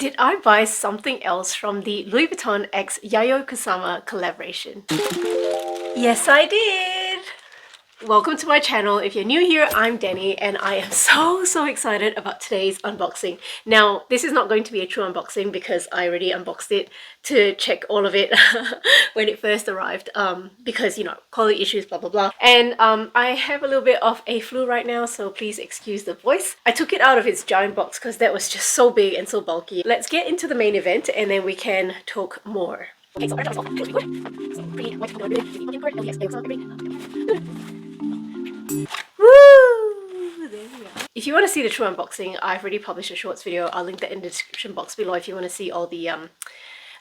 Did I buy something else from the Louis Vuitton x Yayoi Kusama collaboration? Yes, I did! Welcome to my channel. If you're new here, I'm Dani and I am so excited about today's unboxing. Now, this is not going to be a true unboxing because I already unboxed it to check all of it when it first arrived because, you know, quality issues, blah, blah, blah. And I have a little bit of a flu right now, so please excuse the voice. I took it out of its giant box because that was just so big and so bulky. Let's get into the main event and then we can talk more. Okay, so our job is all good. So free, white, import, LES, woo! There we are. If you want to see the true unboxing, I've already published a shorts video. I'll link that in the description box below if you want to see all the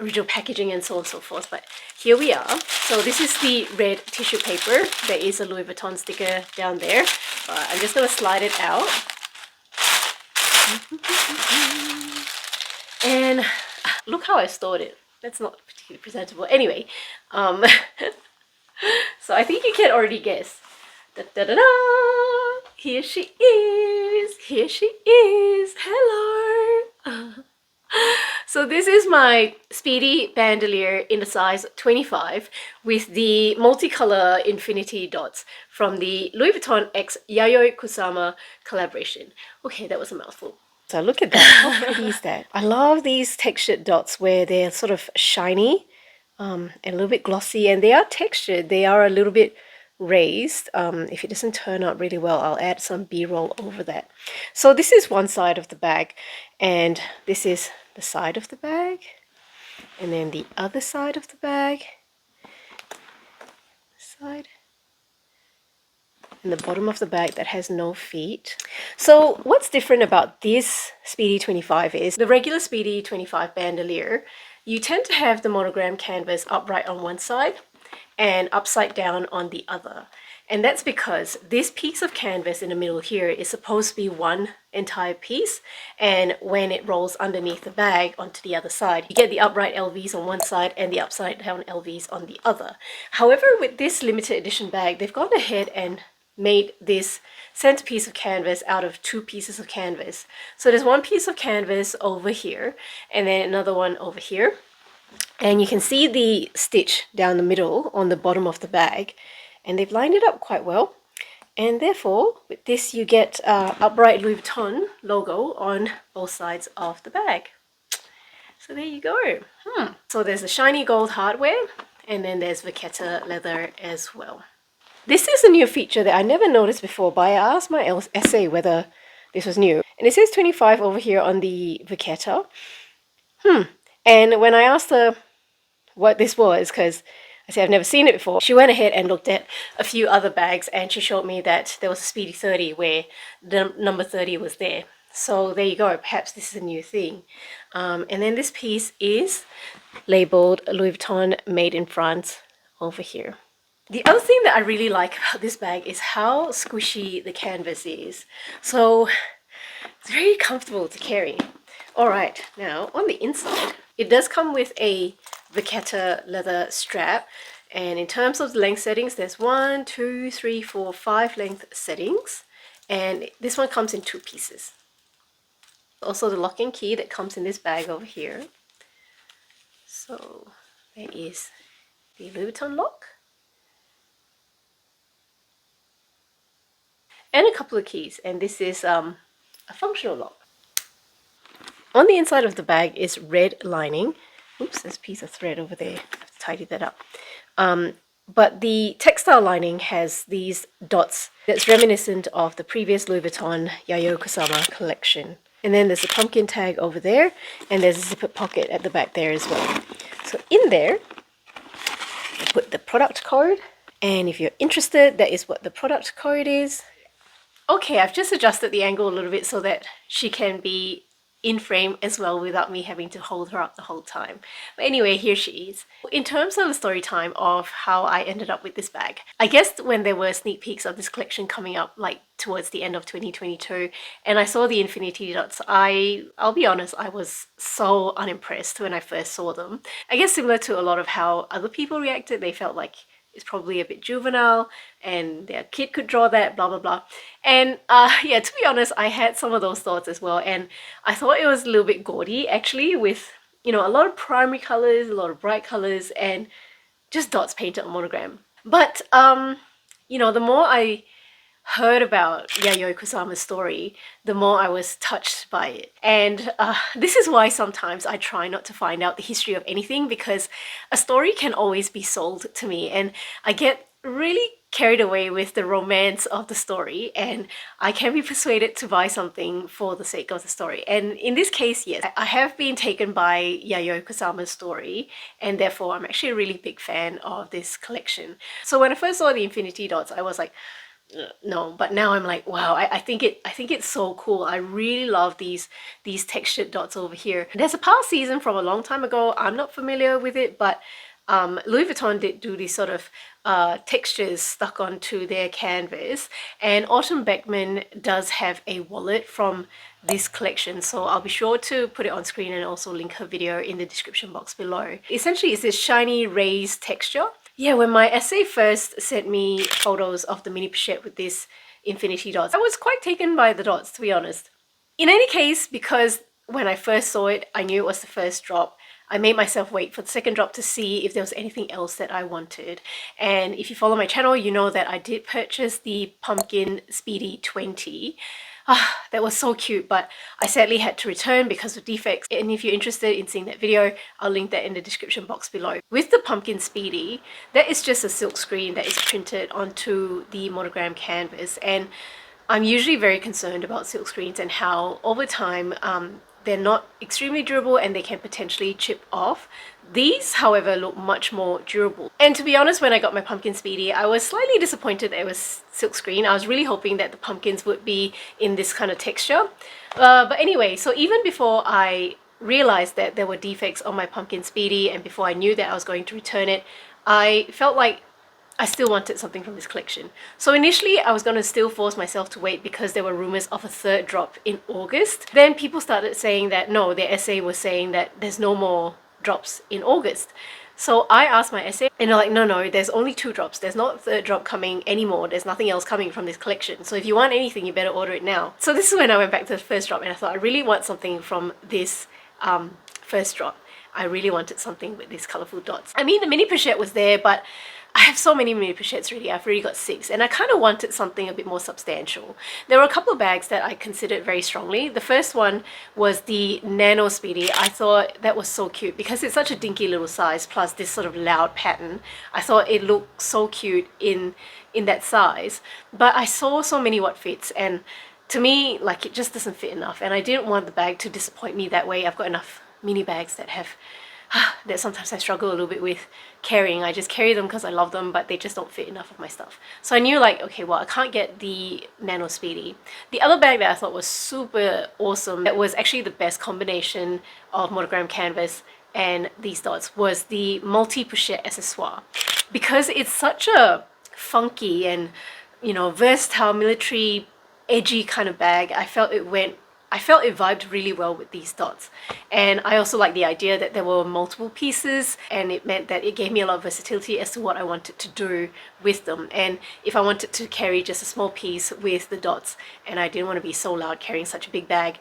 original packaging and so on and so forth. But here we are. So this is the red tissue paper. There is a Louis Vuitton sticker down there. But I'm just going to slide it out. And look how I stored it. That's not particularly presentable. Anyway, so I think you can already guess. Da, da, da, da. Here she is. Here she is. Hello. So this is my Speedy bandolier in the size 25 with the multicolor infinity dots from the Louis Vuitton x Yayoi Kusama collaboration. Okay, that was a mouthful. So look at that. How pretty is that? I love these textured dots where they're sort of shiny and a little bit glossy, and they are textured. They are a little bit raised. If it doesn't turn out really well, I'll add some b-roll over that. So this is one side of the bag and this is the side of the bag, and then the other side of the bag, side, and the bottom of the bag that has no feet. So what's different about this Speedy 25 is the regular Speedy 25 bandolier, you tend to have the monogram canvas upright on one side and upside down on the other. And that's because this piece of canvas in the middle here is supposed to be one entire piece, and when it rolls underneath the bag onto the other side, you get the upright LVs on one side and the upside down LVs on the other. However, with this limited edition bag, they've gone ahead and made this centerpiece of canvas out of two pieces of canvas. So there's one piece of canvas over here and then another one over here. And you can see the stitch down the middle on the bottom of the bag, and they've lined it up quite well. And therefore, with this, you get upright Louis Vuitton logo on both sides of the bag. So there you go. So there's the shiny gold hardware, and then there's Vachetta leather as well. This is a new feature that I never noticed before, but I asked my essay whether this was new. And it says 25 over here on the Vachetta. And when I asked her what this was, because I said I've never seen it before, she went ahead and looked at a few other bags and she showed me that there was a Speedy 30 where the number 30 was there. So there you go, perhaps this is a new thing. And then this piece is labeled Louis Vuitton made in France over here. The other thing that I really like about this bag is how squishy the canvas is. So it's very comfortable to carry. Alright, now on the inside, it does come with a Vachetta leather strap, and in terms of the length settings, there's 1, 2, 3, 4, 5 length settings, and this one comes in 2 pieces. Also the lock and key that comes in this bag over here. So there is the Louis Vuitton lock and a couple of keys, and this is a functional lock. On the inside of the bag is red lining. Oops, there's a piece of thread over there. I have to tidy that up. But the textile lining has these dots that's reminiscent of the previous Louis Vuitton Yayoi Kusama collection. And then there's a pumpkin tag over there, and there's a zipper pocket at the back there as well. So in there, I put the product code, and if you're interested, that is what the product code is. Okay, I've just adjusted the angle a little bit so that she can be in frame as well without me having to hold her up the whole time. But anyway, here she is. In terms of the story time of how I ended up with this bag, I guess when there were sneak peeks of this collection coming up like towards the end of 2022 and I saw the infinity dots, I'll be honest, I was so unimpressed when I first saw them. I guess similar to a lot of how other people reacted, they felt like is probably a bit juvenile and their kid could draw that, blah blah blah. And yeah, to be honest, I had some of those thoughts as well, and I thought it was a little bit gaudy actually, with, you know, a lot of primary colors, a lot of bright colors, and just dots painted on monogram. But you know, the more I heard about Yayoi Kusama's story, the more I was touched by it. And this is why sometimes I try not to find out the history of anything, because a story can always be sold to me and I get really carried away with the romance of the story, and I can be persuaded to buy something for the sake of the story. And in this case, yes, I have been taken by Yayoi Kusama's story, and therefore I'm actually a really big fan of this collection. So when I first saw the infinity dots, I was like, no, but now I'm like, wow, I think it's so cool. I really love these textured dots over here. There's a past season from a long time ago. I'm not familiar with it, but Louis Vuitton did do these sort of textures stuck onto their canvas, and Autumn Beckman does have a wallet from this collection, so I'll be sure to put it on screen and also link her video in the description box below. Essentially, it's this shiny raised texture. Yeah, when my essay first sent me photos of the mini pochette with this infinity dots, I was quite taken by the dots, to be honest. In any case, because when I first saw it, I knew it was the first drop, I made myself wait for the second drop to see if there was anything else that I wanted. And if you follow my channel, you know that I did purchase the Pumpkin Speedy 20. That was so cute, but I sadly had to return because of defects. And if you're interested in seeing that video, I'll link that in the description box below. With the Pumpkin Speedy, that is just a silk screen that is printed onto the monogram canvas. And I'm usually very concerned about silk screens and how over time they're not extremely durable and they can potentially chip off. These, however, look much more durable. And to be honest, when I got my Pumpkin Speedy, I was slightly disappointed that it was silkscreen. I was really hoping that the pumpkins would be in this kind of texture. But anyway, so even before I realized that there were defects on my Pumpkin Speedy and before I knew that I was going to return it, I felt like I still wanted something from this collection. So initially I was going to still force myself to wait because there were rumors of a third drop in August. Then people started saying that no, their essay was saying that there's no more drops in August. So I asked my essay and they're like, no, there's only 2 drops. There's not a third drop coming anymore. There's nothing else coming from this collection. So if you want anything, you better order it now. So this is when I went back to the first drop and I thought I really want something from this first drop. I really wanted something with these colorful dots. I mean, the mini pochette was there, but I have so many mini pochettes already. I've already got 6 and I kind of wanted something a bit more substantial. There were a couple of bags that I considered very strongly. The first one was the Nano Speedy. I thought that was so cute because it's such a dinky little size plus this sort of loud pattern. I thought it looked so cute in that size. But I saw so many what fits, and to me, like, it just doesn't fit enough, and I didn't want the bag to disappoint me that way. I've got enough mini bags that have that sometimes I struggle a little bit with carrying. I just carry them because I love them, but they just don't fit enough of my stuff. So I knew, like, okay, well, I can't get the Nano Speedy. The other bag that I thought was super awesome, that was actually the best combination of monogram canvas and these dots, was the multi-pochette accessoire. Because it's such a funky and, you know, versatile, military, edgy kind of bag, I felt it vibed really well with these dots. And I also like the idea that there were multiple pieces, and it meant that it gave me a lot of versatility as to what I wanted to do with them. And if I wanted to carry just a small piece with the dots and I didn't want to be so loud carrying such a big bag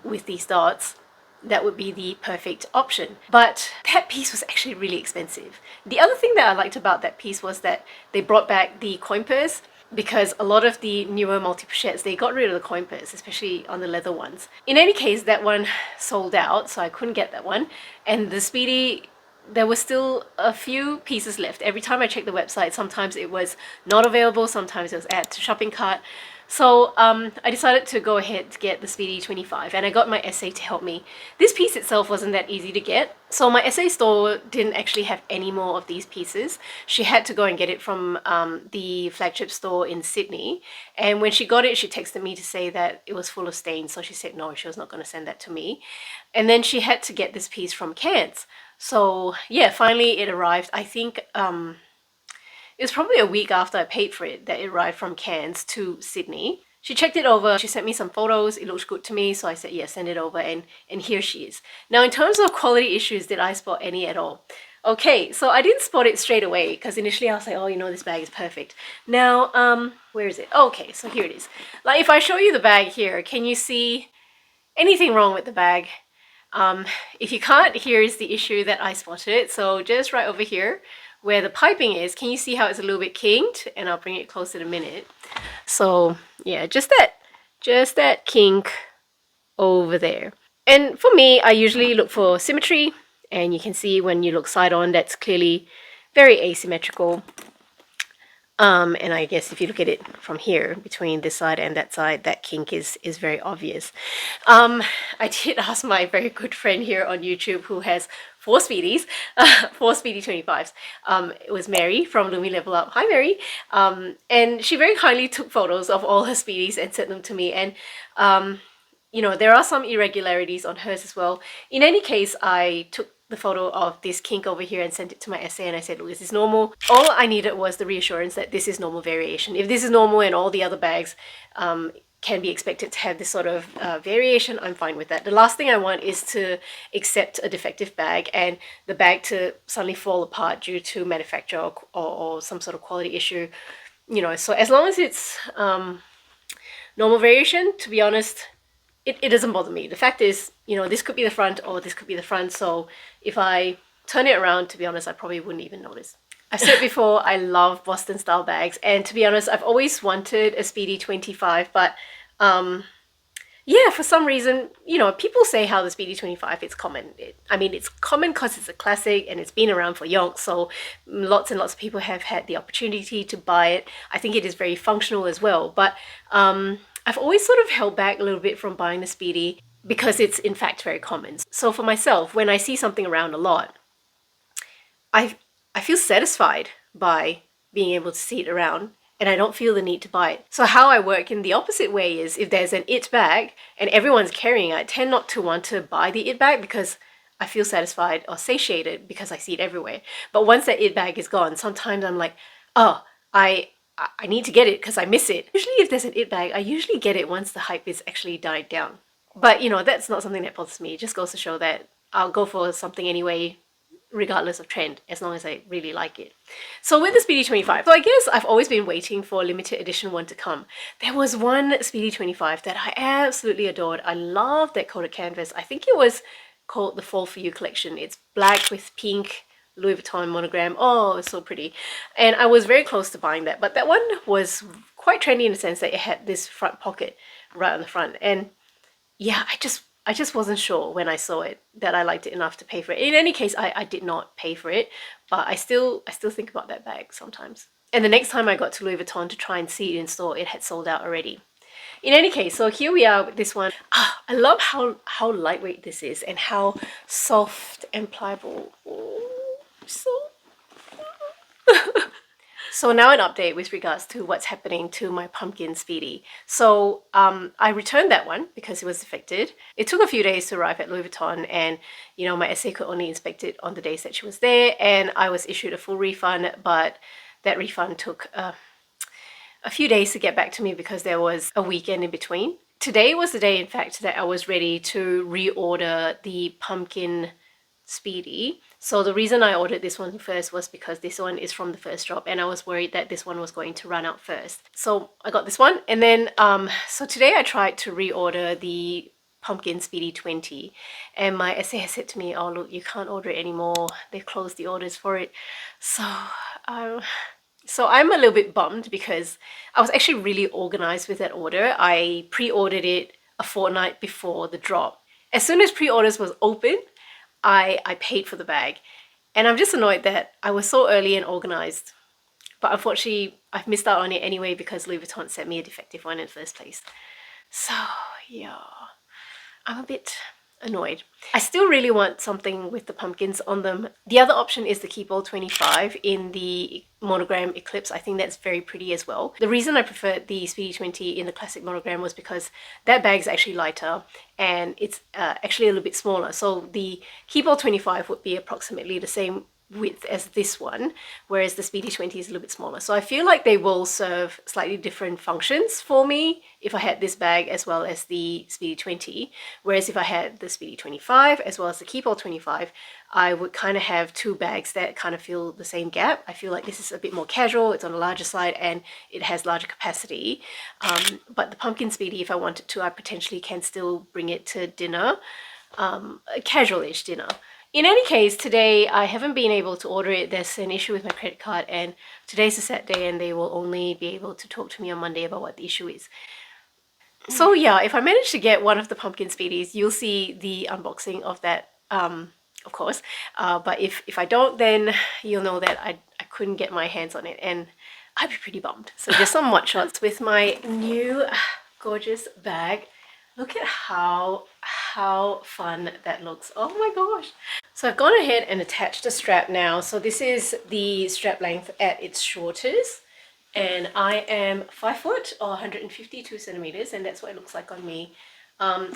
with these dots, that would be the perfect option. But that piece was actually really expensive. The other thing that I liked about that piece was that they brought back the coin purse, because a lot of the newer multi-pochettes, they got rid of the coin purse, especially on the leather ones. In any case, that one sold out, so I couldn't get that one. And the Speedy, there were still a few pieces left. Every time I checked the website, sometimes it was not available, sometimes it was add to shopping cart. So I decided to go ahead to get the Speedy 25, and I got my essay to help me. This piece itself wasn't that easy to get, so my essay store didn't actually have any more of these pieces. She had to go and get it from the flagship store in Sydney, and when she got it, she texted me to say that it was full of stains, so she said no, she was not going to send that to me. And then she had to get this piece from Cairns. So yeah, finally it arrived. I think it was probably a week after I paid for it that it arrived from Cairns to Sydney. She checked it over, she sent me some photos, it looked good to me, so I said, yeah, send it over, and here she is. Now, in terms of quality issues, did I spot any at all? Okay, so I didn't spot it straight away because initially I was like, oh, you know, this bag is perfect. Now, where is it? Oh, okay, so here it is. Like, if I show you the bag here, can you see anything wrong with the bag? If you can't, here's the issue that I spotted. So just right over here where the piping is, can you see how it's a little bit kinked? And I'll bring it closer in a minute. So yeah, just that kink over there. And for me, I usually look for symmetry, and you can see when you look side on, that's clearly very asymmetrical. And I guess if you look at it from here, between this side and that side, that kink is very obvious. I did ask my very good friend here on YouTube who has 4 Speedies, 4 Speedy 25s. It was Mary from Lumi Level Up. Hi, Mary. And she very kindly took photos of all her Speedies and sent them to me. And you know, there are some irregularities on hers as well. In any case, I took the photo of this kink over here and sent it to my essay, and I said, look, is this normal? All I needed was the reassurance that this is normal variation. If this is normal and all the other bags can be expected to have this sort of variation, I'm fine with that. The last thing I want is to accept a defective bag and the bag to suddenly fall apart due to manufacturer or some sort of quality issue. You know, so as long as it's normal variation, to be honest, it doesn't bother me. The fact is, you know, this could be the front or this could be the front. So if I turn it around, to be honest, I probably wouldn't even notice. I've said before, I love Boston style bags. And to be honest, I've always wanted a Speedy 25, but yeah, for some reason, you know, people say how the Speedy 25, it's common. I mean, it's common because it's a classic and it's been around for yonks, so lots and lots of people have had the opportunity to buy it. I think it is very functional as well, but I've always sort of held back a little bit from buying the Speedy because it's in fact very common. So for myself, when I see something around a lot, I feel satisfied by being able to see it around, and I don't feel the need to buy it. So how I work in the opposite way is if there's an it bag and everyone's carrying it, I tend not to want to buy the it bag because I feel satisfied or satiated because I see it everywhere. But once that it bag is gone, sometimes I'm like, oh, I need to get it because I miss it. Usually if there's an it bag, I usually get it once the hype is actually died down. But you know, that's not something that bothers me. It just goes to show that I'll go for something anyway, regardless of trend, as long as I really like it. So with the Speedy 25, so I guess I've always been waiting for a limited edition one to come. There was one Speedy 25 that I absolutely adored. I love that coated canvas. I think it was called the Fall For You collection. It's black with pink Louis Vuitton monogram. Oh, it's so pretty. And I was very close to buying that, but that one was quite trendy in the sense that it had this front pocket right on the front. And yeah, I just wasn't sure when I saw it that I liked it enough to pay for it. In any case, I did not pay for it, but I still think about that bag sometimes. And the next time I got to Louis Vuitton to try and see it in store, it had sold out already. In any case, so here we are with this one. I love how lightweight this is and how soft and pliable. Oh, so So now an update with regards to what's happening to my pumpkin Speedy. So I returned that one because it was defected. It took a few days to arrive at Louis Vuitton, and you know, my essay could only inspect it on the days that she was there, and I was issued a full refund, but that refund took a few days to get back to me because there was a weekend in between. Today was the day, in fact, that I was ready to reorder the pumpkin Speedy. So the reason I ordered this one first was because this one is from the first drop, and I was worried that this one was going to run out first. So I got this one, and then so today I tried to reorder the pumpkin Speedy 20, and my essay has said to me, oh look, you can't order it anymore, they've closed the orders for it. So I'm a little bit bummed because I was actually really organized with that order. I pre-ordered it a fortnight before the drop. As soon as pre-orders was open, I paid for the bag, and I'm just annoyed that I was so early and organized, but unfortunately I've missed out on it anyway because Louis Vuitton sent me a defective one in the first place. So yeah, I'm a bit annoyed. I still really want something with the pumpkins on them. The other option is the Keepall 25 in the monogram Eclipse. I think that's very pretty as well. The reason I preferred the Speedy 20 in the classic monogram was because that bag is actually lighter and it's actually a little bit smaller. So the Keepall 25 would be approximately the same width as this one, whereas the Speedy 20 is a little bit smaller. So I feel like they will serve slightly different functions for me if I had this bag as well as the Speedy 20. Whereas if I had the Speedy 25 as well as the Keepall 25, I would kind of have two bags that kind of fill the same gap. I feel like this is a bit more casual, it's on a larger side, and it has larger capacity. But the Pumpkin Speedy, if I wanted to, I potentially can still bring it to dinner, a casual-ish dinner. In any case, today I haven't been able to order it. There's an issue with my credit card, and today's a set day and they will only be able to talk to me on Monday about what the issue is. So yeah, if I manage to get one of the Pumpkin Speedies, you'll see the unboxing of that, of course. But if I don't, then you'll know that I couldn't get my hands on it, and I'd be pretty bummed. So just some watch shots with my new gorgeous bag. Look at how fun that looks. Oh my gosh. So I've gone ahead and attached the strap now. So this is the strap length at its shortest. And I am 5 foot or 152 centimeters, and that's what it looks like on me.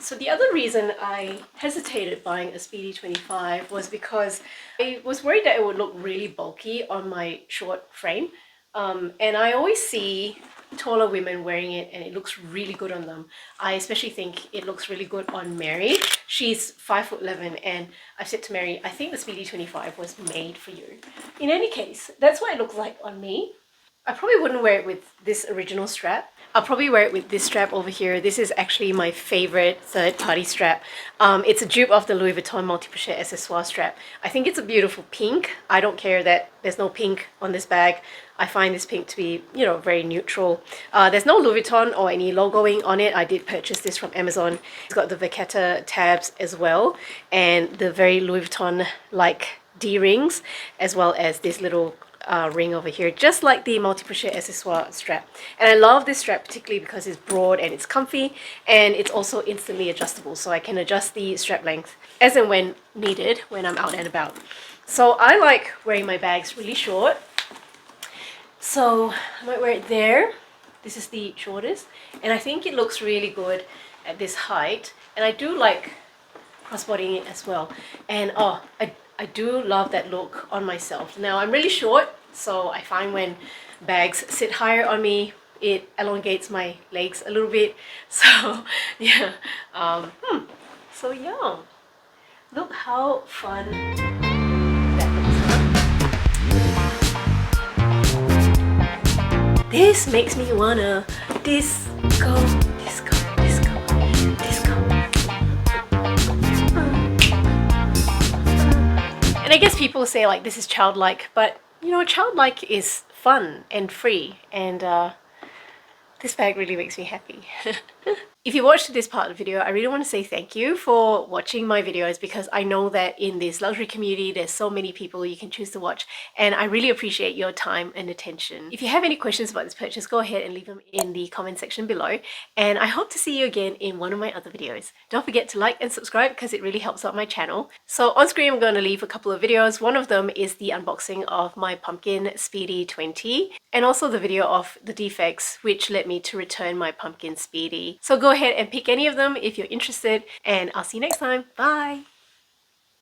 So the other reason I hesitated buying a Speedy 25 was because I was worried that it would look really bulky on my short frame. And I always see taller women wearing it and it looks really good on them. I especially think it looks really good on Mary. She's 5'11", and I've said to Mary, I think the Speedy 25 was made for you. In any case, that's what it looks like on me. I probably wouldn't wear it with this original strap. I'll probably wear it with this strap over here. This is actually my favorite third-party strap. It's a dupe of the Louis Vuitton multi-pochette accessoire strap. I think it's a beautiful pink. I don't care that there's no pink on this bag. I find this pink to be, you know, very neutral. There's no Louis Vuitton or any logoing on it. I did purchase this from Amazon. It's got the Vachetta tabs as well, and the very Louis Vuitton-like D-rings, as well as this little ring over here, just like the multi-pochette accessoire strap. And I love this strap particularly because it's broad and it's comfy, and it's also instantly adjustable, so I can adjust the strap length as and when needed when I'm out and about. So I like wearing my bags really short, so I might wear it there. This is the shortest, and I think it looks really good at this height, and I do like crossbodying it as well. And oh, I do love that look on myself. Now I'm really short, so I find when bags sit higher on me, it elongates my legs a little bit. So yeah, so yeah, look how fun that looks, huh? This makes me wanna disco, disco, disco, disco. And I guess people say like this is childlike, but you know, childlike is fun and free, and this bag really makes me happy. If you watched this part of the video, I really want to say thank you for watching my videos, because I know that in this luxury community there's so many people you can choose to watch, and I really appreciate your time and attention. If you have any questions about this purchase, go ahead and leave them in the comment section below, and I hope to see you again in one of my other videos. Don't forget to like and subscribe because it really helps out my channel. So on screen I'm going to leave a couple of videos. One of them is the unboxing of my Pumpkin Speedy 20, and also the video of the defects which led me to return my Pumpkin Speedy. So go ahead and pick any of them if you're interested, and I'll see you next time. Bye!